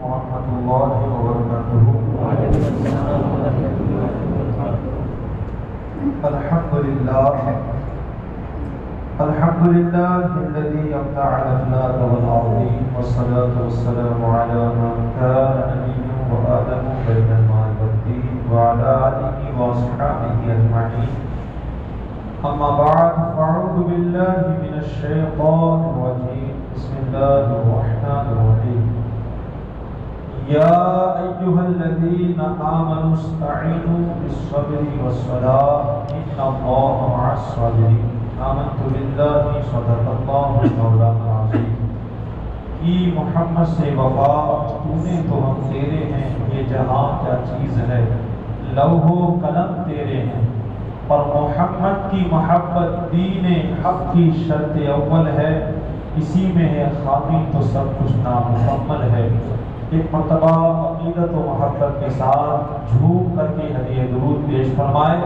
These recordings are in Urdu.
ورحمۃ اللہ وبرکاتہ۔ الحمد لله الذي يقطع الأفلاك والأرضين والصلاة والسلام على من كان نبيا وآدم بين الماء والطين وعلى آله وأصحابه أجمعين، أما بعد فأعوذ بالله من الشيطان الرجيم، بسم الله الرحمن الرحيم، يا أيها الذين آمنوا استعينوا بالصبر والصلاة إن الله مع الصابرين، آمنت بالله صدق الله مولانا العظيم۔ کی محمد سے وفا تو نے تو ہم تیرے ہیں، یہ جہاں کیا چیز ہے، لوح و قلم تیرے ہیں، اور محمد کی محبت دین حق کی شرط اول ہے، اسی میں ہے خامی تو سب کچھ نامکمل ہے۔ ایک مرتبہ عقیدت و محبت کے ساتھ جھوم کر کے ہدیہ درود پیش فرمائے۔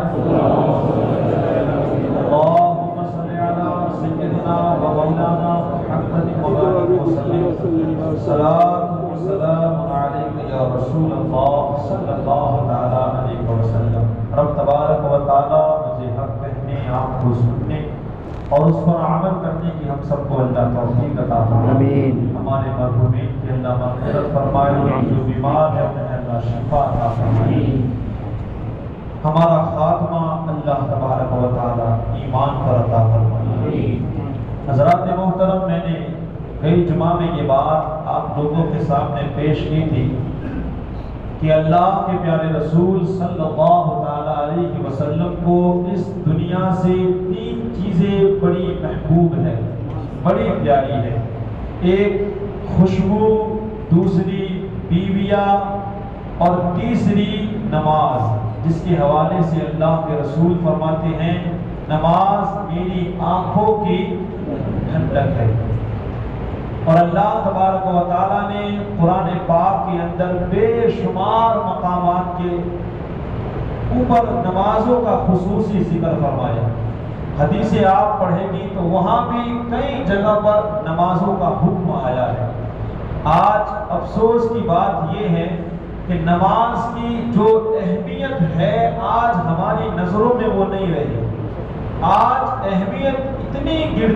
اللہم صلی علی سیدنا و مولانا محمد مبارک وسلم، صلاۃ و سلام علیک یا رسول اللہ صلی اللہ تعالی علیہ وسلم۔ رب تبارک و تعالی مجھے حق کہنے، آپ کو سننے اور اس پر عمل کرنے کی ہم سب کو اللہ توفیق عطا فرمائے۔ ہمارے مرحومین کی اللہ مغفرت فرمائے، جو بیمار ہے انہیں اللہ شفا عطا فرمائے۔ ہمارا خاتمہ اللہ تبارک و تعالی ایمان پر عطا فرمائے۔ حضرات محترم، میں نے کئی جمعہ میں یہ بات آپ لوگوں کے سامنے پیش کی تھی کہ اللہ کے پیارے رسول صلی اللہ تعالی علیہ وسلم کو اس دنیا سے تین چیزیں بڑی محبوب ہے، بڑی پیاری ہے۔ ایک خوشبو، دوسری بیویاں، اور تیسری نماز، جس کے حوالے سے اللہ کے رسول فرماتے ہیں نماز میری آنکھوں کی ٹھنڈک ہے۔ اور اللہ تبارک و تعالیٰ نے قرآن پاک کے اندر بے شمار مقامات کے اوپر نمازوں کا خصوصی ذکر فرمایا۔ حدیثیں آپ پڑھیں گی تو وہاں بھی کئی جگہ پر نمازوں کا حکم آیا ہے۔ آج افسوس کی بات یہ ہے کہ نماز کی جو اہمیت ہے آج ہماری نظروں میں وہ نہیں رہی۔ آج اہمیت اتنی گر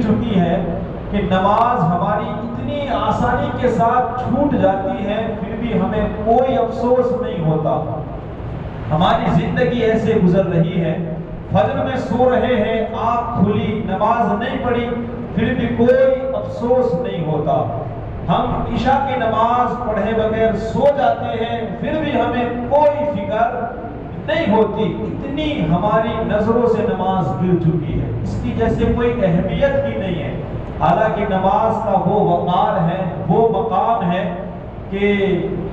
چکی ہے کہ نماز ہماری اتنی آسانی کے ساتھ چھوٹ جاتی ہے، پھر بھی ہمیں کوئی افسوس نہیں ہوتا۔ ہماری زندگی ایسے گزر رہی ہے، فجر میں سو رہے ہیں، آنکھ کھلی، نماز نہیں پڑھی، پھر بھی کوئی افسوس نہیں ہوتا۔ ہم عشاء کی نماز پڑھے بغیر سو جاتے ہیں، پھر بھی ہمیں کوئی فکر نہیں ہوتی۔ اتنی ہماری نظروں سے نماز گر چکی ہے، اس کی جیسے کوئی اہمیت ہی نہیں ہے۔ حالانکہ نماز کا وہ وقار ہے، وہ مقام ہے کہ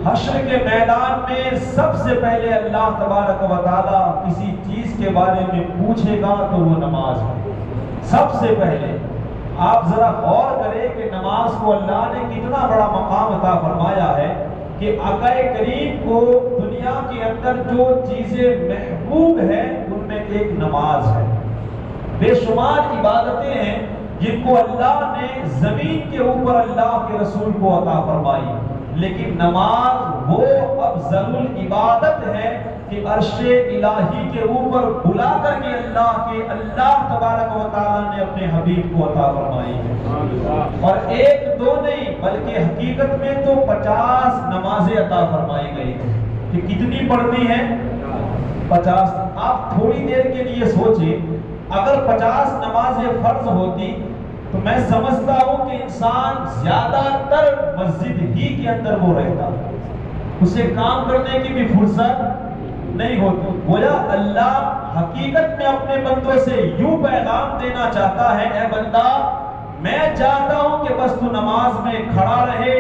حشر کے میدان میں سب سے پہلے اللہ تبارک و تعالیٰ کسی چیز کے بارے میں پوچھے گا تو وہ نماز ہے۔ سب سے پہلے آپ ذرا غور کریں کہ نماز کو اللہ نے کتنا بڑا مقام عطا فرمایا ہے کہ آقا کریم کو دنیا کے اندر جو چیزیں محبوب ہیں ان میں ایک نماز ہے۔ بے شمار عبادتیں ہیں جن کو اللہ نے زمین کے اوپر اللہ کے رسول کو عطا فرمائی، لیکن نماز وہ افضل العبادت ہے کہ عرش الہی کے اوپر بلا کر کے اللہ تبارک و تعالیٰ نے اپنے حبیب کو عطا فرمائی ہے۔ اور ایک دو نہیں بلکہ حقیقت میں تو 50 نمازیں عطا فرمائی گئی ہیں۔ کہ کتنی پڑھنی ہے؟ 50۔ آپ تھوڑی دیر کے لیے سوچیں، اگر 50 نمازیں فرض ہوتی تو میں سمجھتا ہوں کہ انسان زیادہ تر مسجد ہی کے اندر وہ رہتا، اسے کام کرنے کی بھی فرصت نہیں ہوتی۔ گویا اللہ حقیقت میں اپنے بندوں سے یوں پیغام دینا چاہتا ہے، اے بندہ میں چاہتا ہوں کہ بس تو نماز میں کھڑا رہے،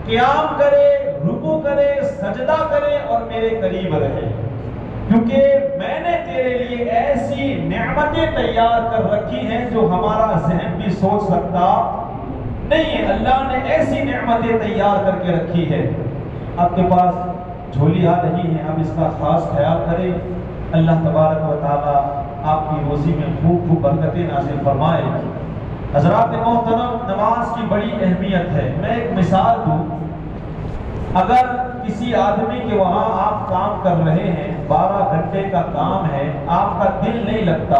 قیام کرے، رکوع کرے، سجدہ کرے اور میرے قریب رہے، کیونکہ میں نے تیرے لیے ایسی نعمتیں تیار کر رکھی ہیں جو ہمارا ذہن بھی سوچ سکتا نہیں ہے۔ اللہ نے ایسی نعمتیں تیار کر کے رکھی ہے۔ آپ کے پاس جھولی آ رہی ہے، اب اس کا خاص خیال کریں۔ اللہ تبارک و تعالی آپ کی روزی میں خوب برکتیں نازل فرمائے۔ حضرات محترم، نماز کی بڑی اہمیت ہے۔ میں ایک مثال دوں، اگر کسی آدمی کے وہاں آپ کام کر رہے ہیں، 12 گھنٹے کا کام ہے، آپ کا دل نہیں لگتا،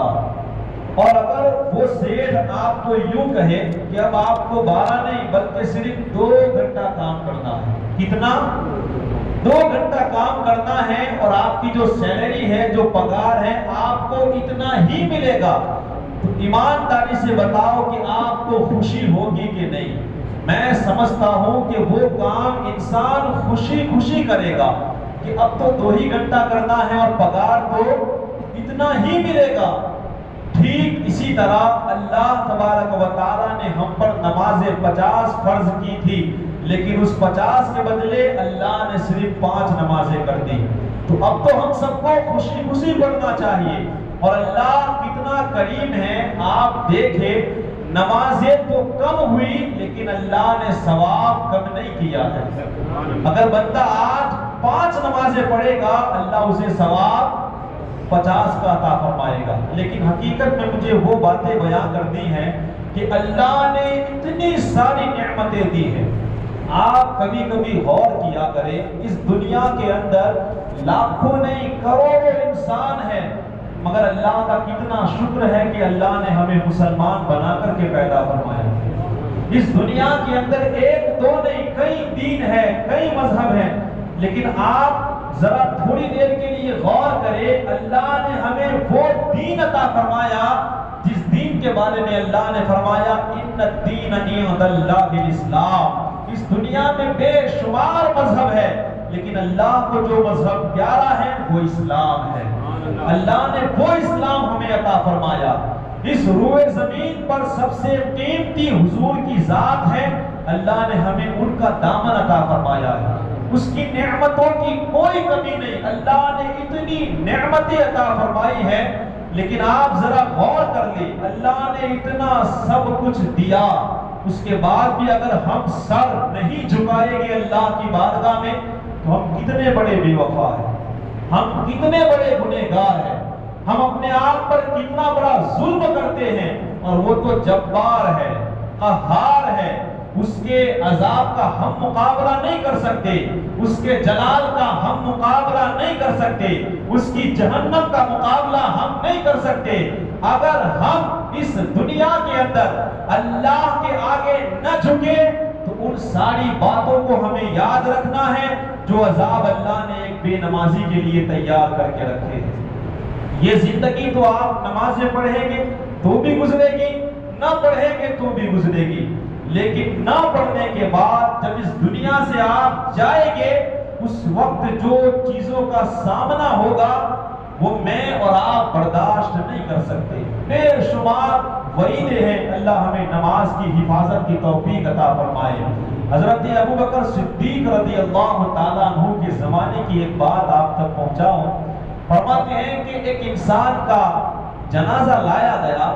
اور اگر وہ سیٹھ آپ کو یوں کہے کہ اب آپ کو 12 نہیں بلکہ صرف 2 گھنٹہ کام کرنا ہے، کتنا؟ 2 گھنٹہ کام کرنا ہے، اور آپ کی جو سیلری ہے، جو پگار ہے، آپ کو اتنا ہی ملے گا، تو ایمانداری سے بتاؤ کہ آپ کو خوشی ہوگی کہ نہیں؟ میں سمجھتا ہوں کہ وہ کام انسان خوشی خوشی کرے گا کہ اب تو 2 ہی گھنٹہ کرنا ہے اور پگار تو اتنا ہی ملے گا۔ ٹھیک اسی طرح اللہ تبارک و تعالیٰ نے ہم پر نمازیں 50 فرض کی تھی، لیکن اس 50 کے بدلے اللہ نے صرف 5 نمازیں کر دی۔ تو اب تو ہم سب کو خوشی خوشی پڑھنا چاہیے، اور اللہ کتنا کریم ہے، آپ دیکھیں نمازیں تو کم ہوئی لیکن اللہ نے ثواب کم نہیں کیا ہے۔ اگر بندہ آج 5 نمازیں پڑھے گا، اللہ اسے ثواب 50 کا عطا فرمائے گا۔ لیکن حقیقت میں مجھے وہ باتیں بیان کرنی ہیں کہ اللہ نے اتنی ساری نعمتیں دی ہیں۔ آپ کبھی کبھی غور کیا کریں، اس دنیا کے اندر لاکھوں نہیں کروڑوں انسان ہیں، مگر اللہ کا کتنا شکر ہے کہ اللہ نے ہمیں مسلمان بنا کر کے پیدا فرمایا۔ اس دنیا کے اندر 1 2 نہیں، کئی دین ہے، کئی مذہب ہیں، لیکن آپ ذرا تھوڑی دیر کے لیے غور کریں، اللہ نے ہمیں وہ دین عطا فرمایا جس دین کے بارے میں اللہ نے فرمایا ان الدین عند اللہ الاسلام۔ اس دنیا میں بے شمار مذہب ہے، لیکن اللہ کو جو مذہب پیارا ہے وہ اسلام ہے۔ اللہ نے وہ اسلام ہمیں عطا فرمایا۔ اس روئے زمین پر سب سے قیمتی حضور کی ذات ہے، اللہ نے ہمیں ان کا دامن عطا فرمایا ہے۔ اس کی نعمتوں کی کوئی کمی نہیں، اللہ نے اتنی نعمتیں عطا فرمائی ہے، لیکن آپ ذرا غور کر لیں، اللہ نے اتنا سب کچھ دیا، اس کے بعد بھی اگر ہم سر نہیں جھکائیں گے اللہ کی بارگاہ میں تو ہم کتنے بڑے بے وفا ہیں، ہم کتنے بڑے گنہگار ہیں، ہم اپنے آپ پر کتنا بڑا ظلم کرتے ہیں، اور وہ تو جبار ہے، قہار ہے، اس کے عذاب کا ہم مقابلہ نہیں کر سکتے، اس کے جلال کا ہم مقابلہ نہیں کر سکتے، اس کی جہنم کا مقابلہ ہم نہیں کر سکتے۔ اگر ہم اس دنیا کے اندر اللہ کے آگے نہ جھکے تو ان ساری باتوں کو ہمیں یاد رکھنا ہے جو عذاب اللہ نے ایک بے نمازی کے لیے تیار کر کے رکھے ہیں۔ یہ زندگی تو آپ نمازیں پڑھیں گے تو بھی گزرے گی، نہ پڑھیں گے تو بھی گزرے گی، لیکن نہ پڑھنے کے بعد جب اس دنیا سے آپ جائیں گے، اس وقت جو چیزوں کا سامنا ہوگا وہ میں اور آپ برداشت نہیں کر سکتے۔ بے شمار وعیدیں ہیں، اللہ ہمیں نماز کی حفاظت کی توفیق عطا فرمائے۔ حضرت ابوبکر صدیق رضی اللہ تعالیٰ عنہ کے زمانے کی ایک بات آپ تک پہنچاؤں۔ فرماتے ہیں کہ ایک انسان کا جنازہ لایا گیا،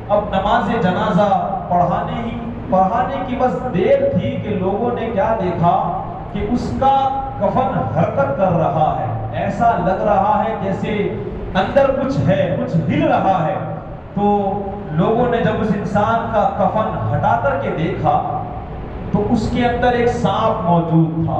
اب نماز جنازہ پڑھانے کی بس دیر تھی کہ لوگوں نے کیا دیکھا کہ اس کا کفن حرکت کر رہا ہے، ایسا لگ رہا ہے جیسے اندر کچھ ہے، کچھ ہل رہا ہے۔ تو لوگوں نے جب اس انسان کا کفن ہٹا کر کے دیکھا تو اس کے اندر ایک سانپ موجود تھا۔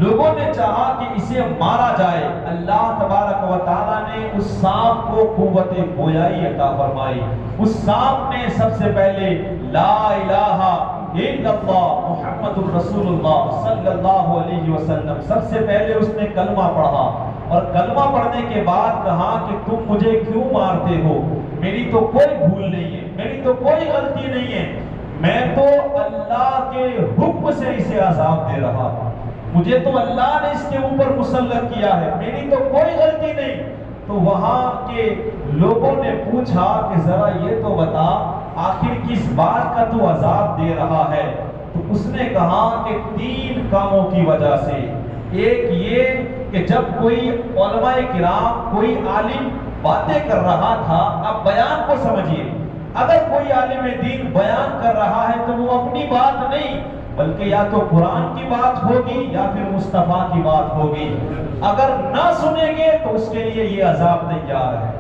لوگوں نے چاہا کہ اسے مارا جائے، اللہ تبارک و تعالیٰ نے اس سانپ کو قوت گویائی عطا فرمائی۔ اس سانپ نے سب سے پہلے لا الہ الا اللہ محمد الرسول اللہ صلی اللہ علیہ وسلم، سب سے پہلے اس نے کلمہ پڑھا، اور کلمہ پڑھنے کے بعد کہا کہ تم مجھے کیوں مارتے ہو، میری تو کوئی بھول نہیں ہے، میری تو کوئی غلطی نہیں ہے، میں تو اللہ کے حکم سے اسے عذاب دے رہا ہوں، مجھے تو اللہ نے اس کے اوپر مسلط کیا ہے، میری تو کوئی غلطی نہیں۔ تو وہاں کے لوگوں نے پوچھا کہ ذرا یہ تو بتا آخر کس بات کا تو عذاب دے رہا ہے؟ تو اس نے کہا کہ 3 کاموں کی وجہ سے۔ ایک یہ کہ جب کوئی علماء کرام، کوئی عالم باتیں کر رہا تھا، اب بیان کو سمجھیے، اگر کوئی عالم دین بیان کر رہا ہے تو وہ اپنی بات نہیں بلکہ یا تو قرآن کی بات ہوگی یا پھر مصطفیٰ کی بات ہوگی، اگر نہ سنیں گے تو اس کے لیے یہ عذاب تیار ہے۔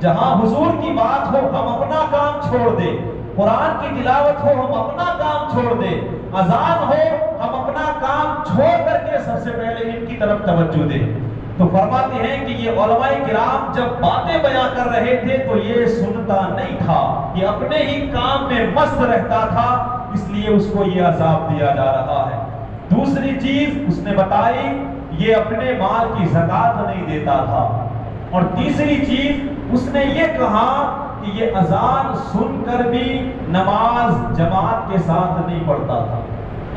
جہاں حضور کی بات ہو ہم اپنا کام چھوڑ دیں، قرآن کی تلاوت ہو ہم اپنا کام چھوڑ دیں، اذان ہو ہم اپنا کام چھوڑ کر کے سب سے پہلے ان کی طرف توجہ دیں۔ تو فرماتے ہیں کہ یہ علماء کرام جب باتیں بیان کر رہے تھے تو یہ سنتا نہیں تھا، یہ اپنے ہی کام میں مست رہتا تھا، اس لیے اس کو یہ عذاب دیا جا رہا ہے۔ دوسری چیز اس نے بتائی، یہ اپنے مال کی زکوٰۃ نہیں دیتا تھا۔ اور تیسری چیز اس نے یہ کہا کہ یہ اذان سن کر بھی نماز جماعت کے ساتھ نہیں پڑھتا تھا،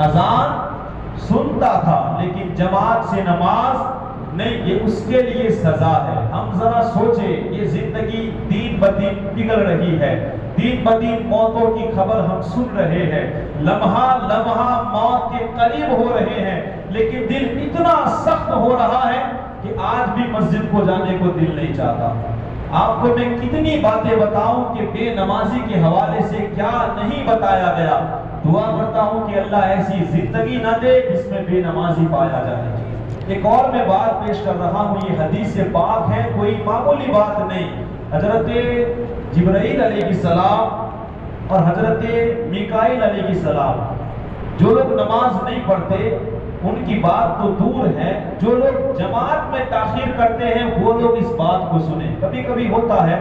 اذان سنتا تھا لیکن جماعت سے نماز نہیں، یہ اس کے لیے سزا ہے۔ ہم ذرا سوچیں، یہ زندگی دن بدن بگڑ رہی ہے، دن بدن موتوں کی خبر ہم سن رہے ہیں، لمحہ لمحہ موت کے قریب ہو رہے ہیں، لیکن دل اتنا سخت ہو رہا ہے کہ آج بھی مسجد کو جانے کو دل نہیں چاہتا۔ آپ کو میں کتنی باتیں بتاؤں کہ بے نمازی کے حوالے سے کیا نہیں بتایا گیا۔ دعا کرتا ہوں کہ اللہ ایسی زندگی نہ دے جس میں بے نمازی پایا جائے۔ ایک اور میں بات پیش کر رہا ہوں، یہ حدیث پاک ہے، کوئی معمولی بات نہیں۔ حضرت جبرائیل علیہ السلام اور حضرت میکائیل علیہ السلام، جو لوگ نماز نہیں پڑھتے ان کی بات تو دور ہے، جو لوگ جماعت میں تاخیر کرتے ہیں وہ لوگ اس بات کو سنیں۔ کبھی کبھی ہوتا ہے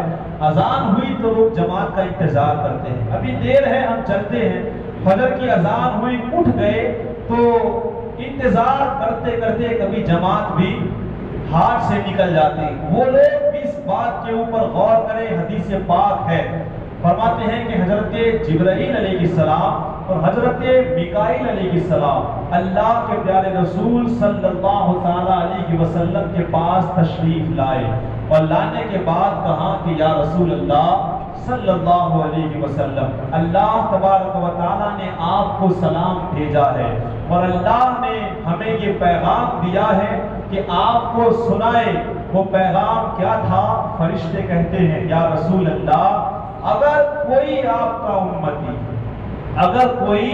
اذان ہوئی تو لوگ جماعت کا انتظار کرتے ہیں، ابھی دیر ہے ہم چلتے ہیں، فجر کی اذان ہوئی اٹھ گئے تو انتظار کرتے کرتے کبھی جماعت بھی ہاتھ سے نکل جاتی۔ وہ لوگ اس بات کے اوپر غور کریں، حدیث پاک ہے، فرماتے ہیں کہ حضرت جبرائیل علیہ السلام اور حضرت میکائیل علیہ السلام اللہ کے پیارے رسول صلی اللہ تعالی علیہ وسلم کے پاس تشریف لائے، اور لانے کے بعد کہا کہ یا رسول اللہ صلی اللہ علیہ وسلم، اللہ تبارک و تعالیٰ نے آپ کو سلام بھیجا ہے اور اللہ نے ہمیں یہ پیغام دیا ہے کہ آپ کو سنائے۔ وہ پیغام کیا تھا؟ فرشتے کہتے ہیں یا رسول اللہ، اگر کوئی آپ کا امتی، اگر کوئی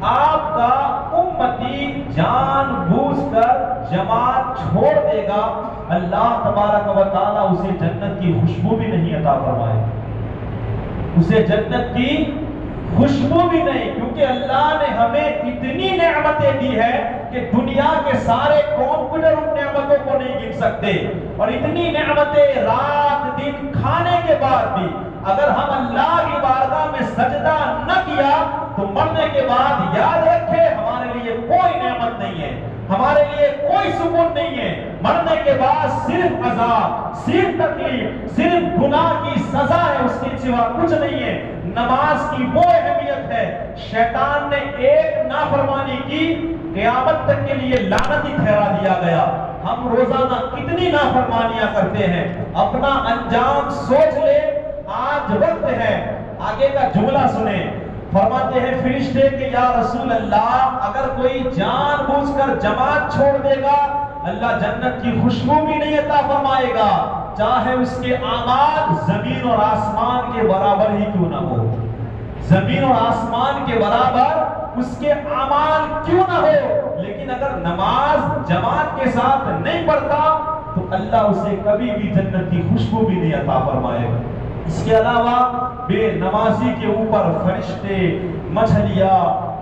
آپ کا امتی جان بوجھ کر جماعت چھوڑ دے گا، اللہ تبارک و تعالیٰ اسے جنت کی خوشبو بھی نہیں عطا فرمائے، اسے جنت کی خوشبو بھی نہیں، کیونکہ اللہ نے ہمیں اتنی نعمتیں دی ہے کہ دنیا کے سارے کمپیوٹر ان نعمتوں کو نہیں گن سکتے، اور اتنی نعمتیں رات دن کھانے کے بعد بھی اگر ہم اللہ کی بارگاہ میں سجدہ نہ کیا تو مرنے کے بعد یاد رکھے ہمارے لیے کوئی نعمت نہیں ہے، ہمارے لیے کوئی سکون نہیں ہے، مرنے کے بعد صرف عذاب، صرف تکلیف، صرف گناہ کی سزا ہے، اس کے سوا کچھ نہیں ہے۔ نماز کی وہ اہمیت ہے، شیطان نے ایک نافرمانی کی، قیامت تک کے لیے لعنتی ٹھہرا دیا گیا۔ ہم روزانہ کتنی نافرمانیاں کرتے ہیں، اپنا انجام سوچ لے۔ آج وقت ہے، آگے کا جملہ سنیں، فرماتے ہیں فرشتے کہ یا رسول اللہ، اگر کوئی جان بوجھ کر جماعت چھوڑ دے گا اللہ جنت کی خوشبو بھی نہیں عطا فرمائے گا، چاہے اس کے اعمال زمین اور آسمان کے برابر ہی کیوں نہ ہو، زمین اور آسمان کے برابر اس کے اعمال کیوں نہ ہو، لیکن اگر نماز جماعت کے ساتھ نہیں پڑھتا تو اللہ اسے کبھی بھی جنت کی خوشبو بھی نہیں عطا فرمائے گا۔ اس کے علاوہ بے نمازی کے اوپر فرشتے، مچھلیاں،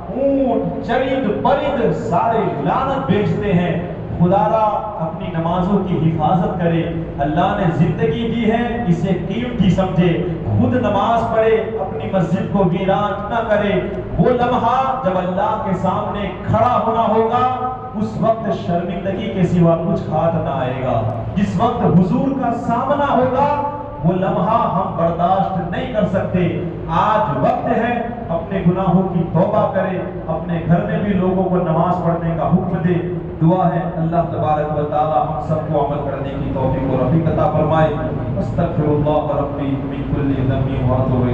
اونٹ، چرند پرند سارے لعنت بھیجتے ہیں۔ خدا را اپنی نمازوں کی حفاظت کرے، اللہ نے زندگی دی ہے اسے قیمتی سمجھے، خود نماز پڑھے، اپنی مسجد کو ویران نہ کرے۔ وہ لمحہ جب اللہ کے سامنے کھڑا ہونا ہوگا اس وقت شرمندگی کے سوا کچھ ہاتھ نہ آئے گا، جس وقت حضور کا سامنا ہوگا وہ لمحہ ہم برداشت نہیں کر سکتے۔ آج وقت ہے اپنے گناہوں کی توبہ کرے، اپنے گھر میں بھی لوگوں کو نماز پڑھنے کا حکم دے۔ دعا ہے اللہ تبارک و تعالی ہم سب کو عمل کرنے کی توفیق و رفیق عطا فرمائے۔ استغفر اللہ ربی من کل ذنب و اتوب